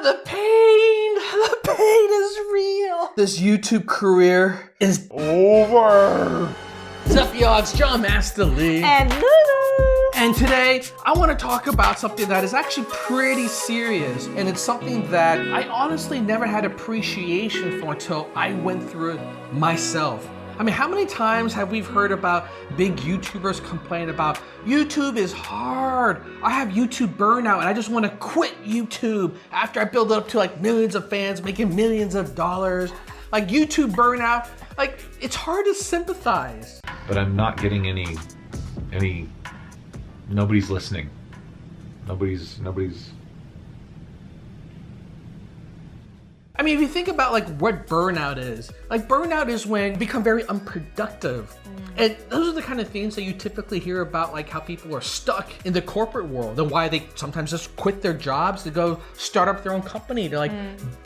The pain is real. This YouTube career is over. What's up, y'all? It's John Master Lee. And Lulu. And today, I want to talk about something that is actually pretty serious. And it's something that I honestly never had appreciation for until I went through it myself. I mean, how many times have we heard about big YouTubers complain about YouTube is hard. I have YouTube burnout and I just want to quit YouTube after I build it up to like millions of fans, making millions of dollars. Like YouTube burnout, like it's hard to sympathize. But I'm not getting any, nobody's listening. Nobody's. I mean, if you think about like what burnout is when you become very unproductive. And those are the kind of things that you typically hear about, like how people are stuck in the corporate world and why they sometimes just quit their jobs to go start up their own company to like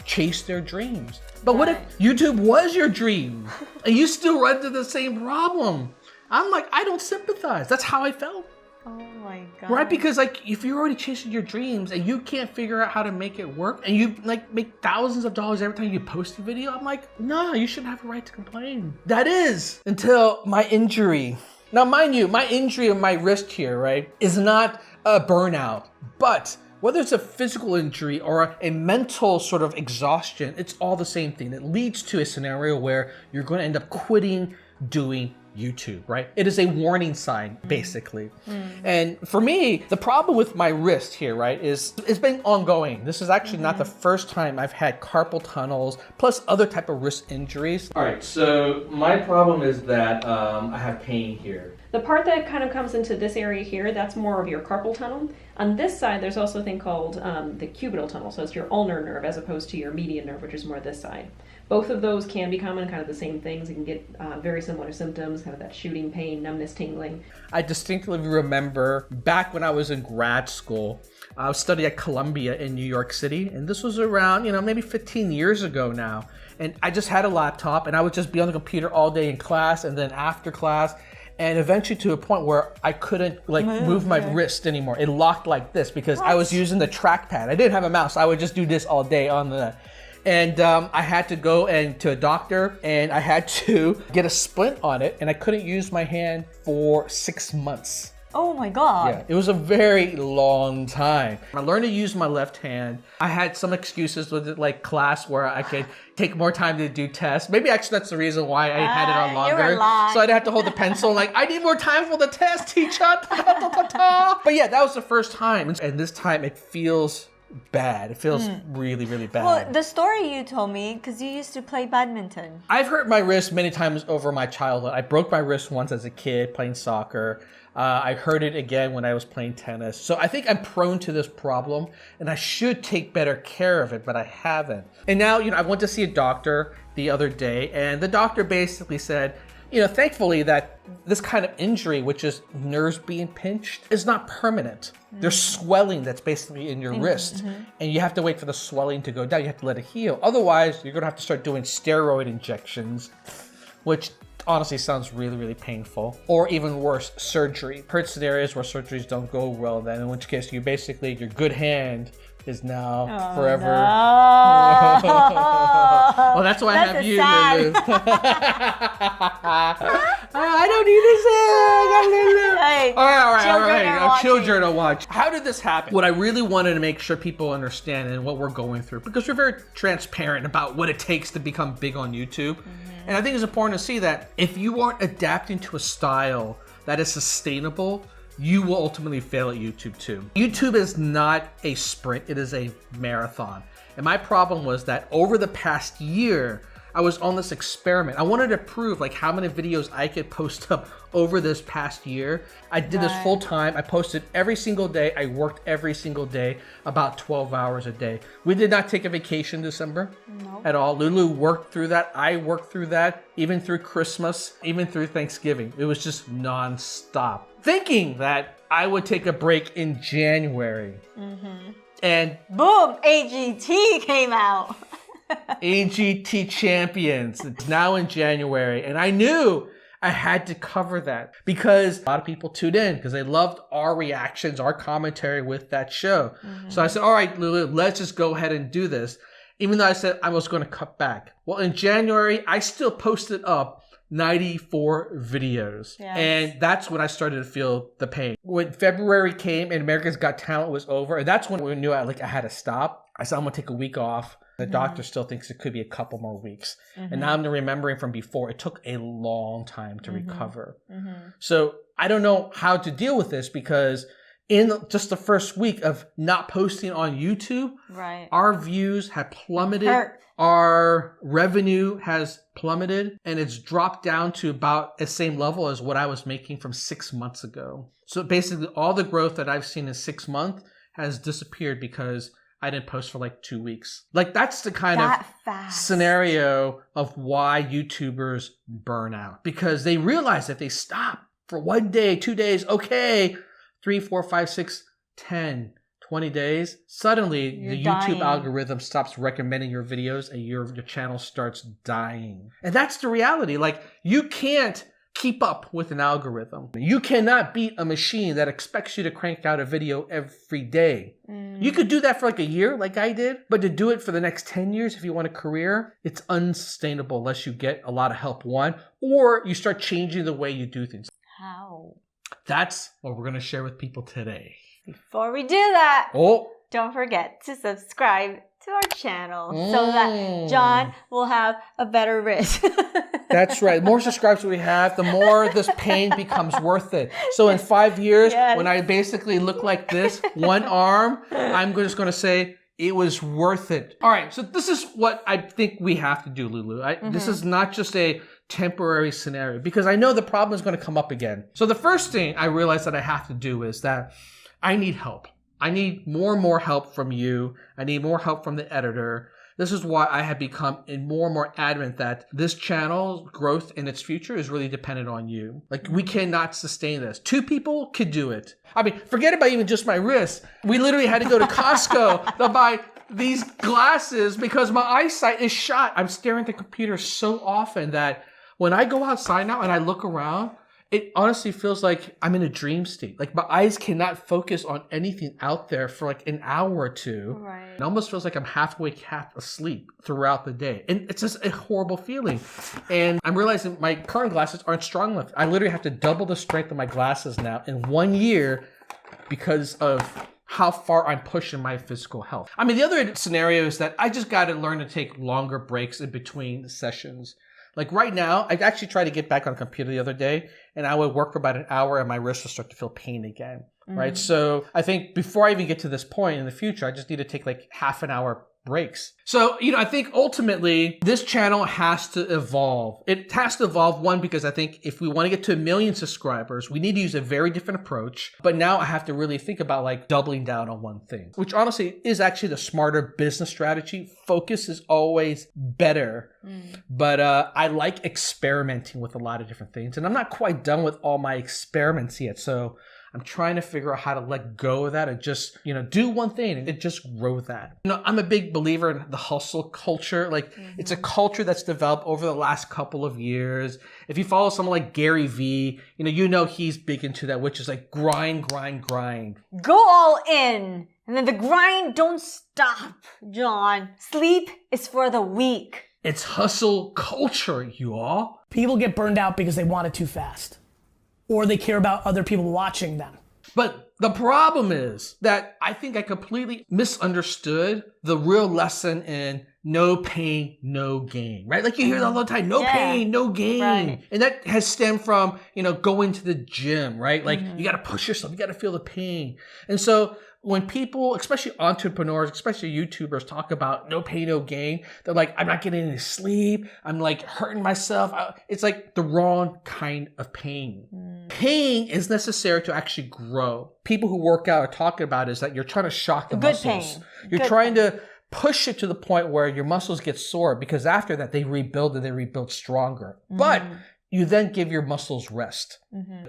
chase their dreams. But what if YouTube was your dream and you still run into the same problem? I'm like, I don't sympathize. That's how I felt. Oh my God. Right? Because like if you're already chasing your dreams and you can't figure out how to make it work and you like make thousands of dollars every time you post a video, I'm like, no, you shouldn't have a right to complain. That is until my injury. Now, mind you, my injury on my wrist here, right, is not a burnout, but whether it's a physical injury or a mental sort of exhaustion, it's all the same thing. It leads to a scenario where you're going to end up quitting doing YouTube, right? It is a warning sign, basically. And for me, the problem with my wrist here, right, is it's been ongoing. This is actually not the first time I've had carpal tunnels, plus other type of wrist injuries. All right, so my problem is that I have pain here. The part that kind of comes into this area here, that's more of your carpal tunnel. On this side, there's also a thing called the cubital tunnel. So it's your ulnar nerve as opposed to your median nerve, which is more this side. Both of those can be common, kind of the same things. You can get very similar symptoms, kind of that shooting pain, numbness, tingling. I distinctly remember back when I was in grad school, I was studying at Columbia in New York City. And this was around, maybe 15 years ago now. And I just had a laptop and I would just be on the computer all day in class and then after class. And eventually to a point where I couldn't like move my wrist anymore. It locked like this because I was using the trackpad. I didn't have a mouse. I would just do this all day on the... And I had to go to a doctor and I had to get a splint on it and I couldn't use my hand for 6 months. Oh my God. Yeah, it was a very long time. I learned to use my left hand. I had some excuses with it, like class where I could take more time to do tests. Maybe actually that's the reason why I had it on longer. So I'd have to hold the pencil like, I need more time for the test, teacher. But yeah, that was the first time. And this time it feels bad. It feels really, really bad. Well, the story you told me, because you used to play badminton. I've hurt my wrist many times over my childhood. I broke my wrist once as a kid playing soccer. I hurt it again when I was playing tennis. So I think I'm prone to this problem and I should take better care of it, but I haven't. And now, I went to see a doctor the other day and the doctor basically said, thankfully that this kind of injury, which is nerves being pinched, is not permanent. There's swelling that's basically in your wrist and you have to wait for the swelling to go down. You have to let it heal. Otherwise, you're gonna have to start doing steroid injections, which honestly sounds really, really painful. Or even worse, surgery. Heard scenarios where surgeries don't go well then, in which case your good hand is now forever. No. Well, that's why I have you, Lulu. I don't need this hand. Hey, All right. are Children are watching. How did this happen? What I really wanted to make sure people understand and what we're going through, because we're very transparent about what it takes to become big on YouTube. And I think it's important to see that if you aren't adapting to a style that is sustainable, you will ultimately fail at YouTube too. YouTube is not a sprint, it is a marathon. And my problem was that over the past year, I was on this experiment. I wanted to prove like how many videos I could post up over this past year. I did this full time. I posted every single day. I worked every single day, about 12 hours a day. We did not take a vacation December at all. Lulu worked through that. I worked through that, even through Christmas, even through Thanksgiving. It was just nonstop. Thinking that I would take a break in January. And boom, AGT came out. AGT Champions. It's now in January. And I knew I had to cover that because a lot of people tuned in because they loved our reactions, our commentary with that show. So I said, all right, Lulu, let's just go ahead and do this. Even though I said I was going to cut back. Well, in January, I still posted up 94 videos. Yes. And that's when I started to feel the pain. When February came and America's Got Talent was over, and that's when we knew I had to stop. I said, I'm going to take a week off. The doctor still thinks it could be a couple more weeks. And now I'm remembering from before, it took a long time to recover. So I don't know how to deal with this because in just the first week of not posting on YouTube, Right. our views have plummeted. Hurt. Our revenue has plummeted and it's dropped down to about the same level as what I was making from 6 months ago. So basically all the growth that I've seen in 6 months has disappeared because I didn't post for like 2 weeks. Like that's the kind of scenario of why YouTubers burn out because they realize if they stop for 1 day, 2 days, okay, 3, 4, 5, 6, 10, 20 days, suddenly You're the dying. YouTube algorithm stops recommending your videos and your channel starts dying. And that's the reality. Like you can't keep up with an algorithm. You cannot beat a machine that expects you to crank out a video every day. You could do that for like a year like I did, but to do it for the next 10 years if you want a career, it's unsustainable unless you get a lot of help, one, or you start changing the way you do things. How? That's what we're going to share with people today. Before we do that, Oh, don't forget to subscribe to our channel so that John will have a better wrist. that's right. The more subscribers we have, the more this pain becomes worth it. So in 5 years, Yes. when I basically look like this, one arm, I'm just going to say it was worth it. All right. So this is what I think we have to do, Lulu. This is not just a temporary scenario because I know the problem is going to come up again. So the first thing I realized that I have to do is that I need help. I need more and more help from you. I need more help from the editor. This is why I have become more and more adamant that this channel's growth in its future is really dependent on you. Like we cannot sustain this. 2 people could do it. I mean, forget about even just my wrist. We literally had to go to Costco to buy these glasses because my eyesight is shot. I'm staring at the computer so often that when I go outside now and I look around, it honestly feels like I'm in a dream state. Like my eyes cannot focus on anything out there for like an hour or two. Right. It almost feels like I'm half awake, half asleep throughout the day. And it's just a horrible feeling. And I'm realizing my current glasses aren't strong enough. I literally have to double the strength of my glasses now in 1 year because of how far I'm pushing my physical health. I mean, the other scenario is that I just got to learn to take longer breaks in between sessions. Like right now, I actually tried to get back on the computer the other day and I would work for about an hour and my wrist would start to feel pain again, right? So I think before I even get to this point in the future, I just need to take like half an hour breaks. So, I think ultimately this channel has to evolve. It has to evolve, one, because I think if we want to get to 1 million subscribers, we need to use a very different approach. But now I have to really think about like doubling down on one thing, which honestly is actually the smarter business strategy. Focus is always better. But I like experimenting with a lot of different things. And I'm not quite done with all my experiments yet. So I'm trying to figure out how to let go of that and just, do one thing and just grow that. I'm a big believer in the hustle culture. Like it's a culture that's developed over the last couple of years. If you follow someone like Gary Vee, he's big into that, which is like grind, grind, grind. Go all in. And then the grind don't stop, John. Sleep is for the weak. It's hustle culture, you all. People get burned out because they want it too fast. Or they care about other people watching them. But the problem is that I think I completely misunderstood the real lesson in no pain, no gain, right? Like you hear that all the time, no pain, no gain. Right. And that has stemmed from, going to the gym, right? Like you got to push yourself, you got to feel the pain. And so when people, especially entrepreneurs, especially YouTubers, talk about no pain, no gain, they're like, I'm not getting any sleep. I'm like hurting myself. It's like the wrong kind of pain. Pain is necessary to actually grow. People who work out are talking about is that you're trying to shock the muscles. Pain. You're trying to push it to the point where your muscles get sore because after that they rebuild and they rebuild stronger. But you then give your muscles rest.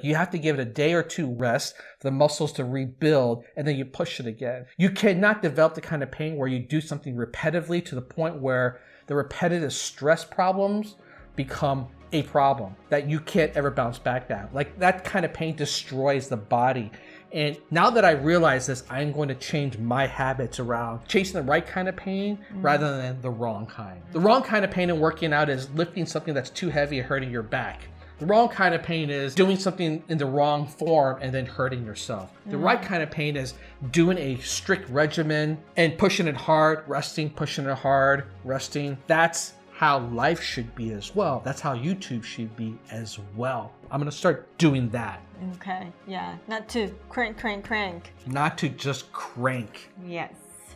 You have to give it a day or 2 rest for the muscles to rebuild, and then you push it again. You cannot develop the kind of pain where you do something repetitively to the point where the repetitive stress problems become a problem that you can't ever bounce back at. Like that kind of pain destroys the body. And now that I realize this, I'm going to change my habits around chasing the right kind of pain rather than the wrong kind. The wrong kind of pain in working out is lifting something that's too heavy and hurting your back. The wrong kind of pain is doing something in the wrong form and then hurting yourself. The right kind of pain is doing a strict regimen and pushing it hard, resting, pushing it hard, resting. That's how life should be as well. That's how YouTube should be as well. I'm gonna start doing that. Okay, yeah. Not to crank. Not to just crank. Yes.